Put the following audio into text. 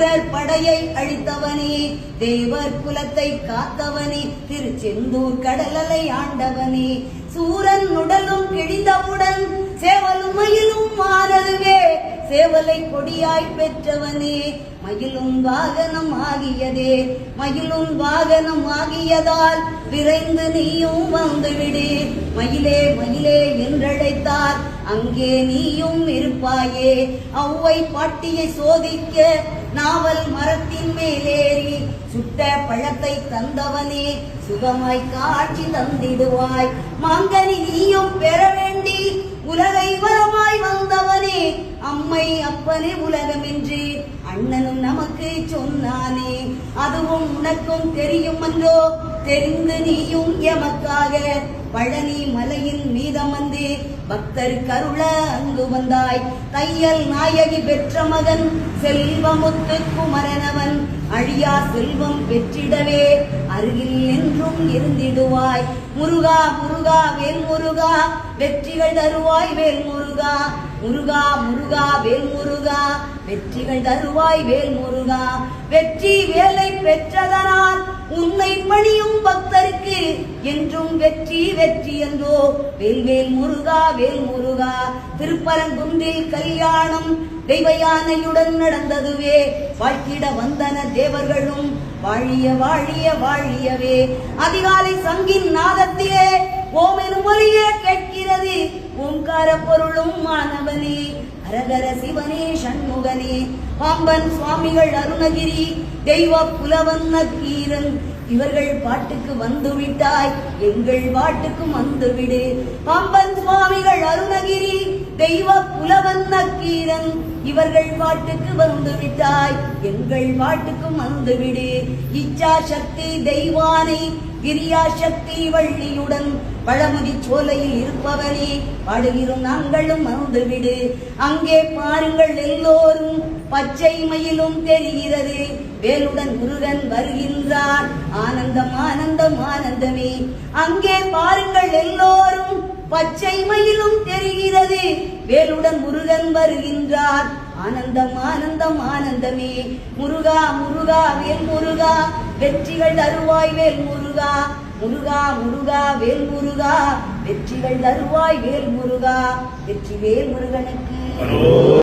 சூரர் படையை அழித்தவனே, தேவர் குலத்தை காத்தவனே, திருச்செந்தூர் கடலலை ஆண்டவனே, சூரன் உடலும் கிழிந்தவுடன் சேவலும் மயிலும் மாறதுவே, சேவலை கொடியாய் பெற்றவனே, மயிலும் வாகனம் ஆகியதே, மயிலும் வாகனம் ஆகியதால் விரைந்து நீயும் வந்துவிடு, மயிலே மயிலே என்றழைத்தார் அங்கே நீயும் இருப்பாயே, அவ்வை பாட்டியை சோதிக்க நாவல் மரத்தின் மேலேறி சுட்ட பழத்தை தந்தவனே, சுகமாய் காட்சி தந்திடுவாய், மாங்கனி நீயும் பெற வேண்டி உலகை வரமாய் வந்தவனே, அம்மை அப்பனே உலகமென்று அண்ணனும் நமக்கு சொன்னானே, அதுவும் உனக்கும் தெரியும் என்றோ, தெரிந்து நீயும் எமக்காக பழனி மலையின் மீதமந்து பக்தர் கருள அங்கு வந்தாய், தையல் நாயகி பெற்ற மகன் செல்வமுத்து குமரனவன், அழியா செல்வம் பெற்றிடவே அருகில் என்றும் இருந்திடுவாய், முருகா முருகா வேல் முருகா வெற்றிகள் தருவாய் வேல் முருகா, முருகா முருகா வேல் முருகா வெற்றிகள் தருவாய் வேல் முருகா, வெற்றி வேலை பெற்றதனால் உன்னை பணியும் பக்தருக்கு என்றும் வெற்றி வெற்றி என்றோ, வேல்வேல் முருகா வேல் முருகா. திருப்பரங்குன்றில் கல்யாணம் தெய்வ யானையுடன் நடந்ததுவே, வாழ்த்திட வந்தன தேவர்களும் வாழிய வாழிய வாழியவே, அதிகாலை சங்கின் நாதத்திலே ஓமெனும் ஒலியே கேட்கிறது, ஓங்கார பொருளும் மாணவனே, ஹரஹர சிவனே சண்முகனே, பாம்பன் சுவாமிகள் அருணகிரி தெய்வ புலவன் நக்கீரன், இவர்கள் பாட்டுக்கு வந்துவிட்டாய் எங்கள் பாட்டுக்கும் வந்துவிடு, பாம்பன் சுவாமிகள் அருணகிரி தெய்வ புலவன் நக்கீரன், இவர்கள் பாட்டுக்கு வந்துவிட்டாய் எங்கள் பாட்டுக்கும் வந்துவிடு, இச்சா சக்தி தெய்வானை கிரியா சக்தி வள்ளியுடன் பழமுதி சோலையில் இருப்பவனே, பாடுகிறோம் நாங்களும் வந்துவிடு, அங்கே பாருங்கள் எல்லோரும் பச்சை மயிலும் தெரிகிறது, வேலுடன் முருகன் வருகின்றார் ஆனந்தம் ஆனந்தம் ஆனந்தமே, அங்கே பாருங்கள் எல்லோரும் பச்சை மயிலும் தெரிகிறது, வேலுடன் முருகன் வருகின்றார் ஆனந்தம் ஆனந்தம் ஆனந்தமே, முருகா முருகா வேல் முருகா வெற்றிகள் தருவாய் வேல் முருகா, முருகா முருகா வேல் முருகா வெற்றிகள் தருவாய் வேல் முருகா, வெற்றி வேல் முருகனுக்கு.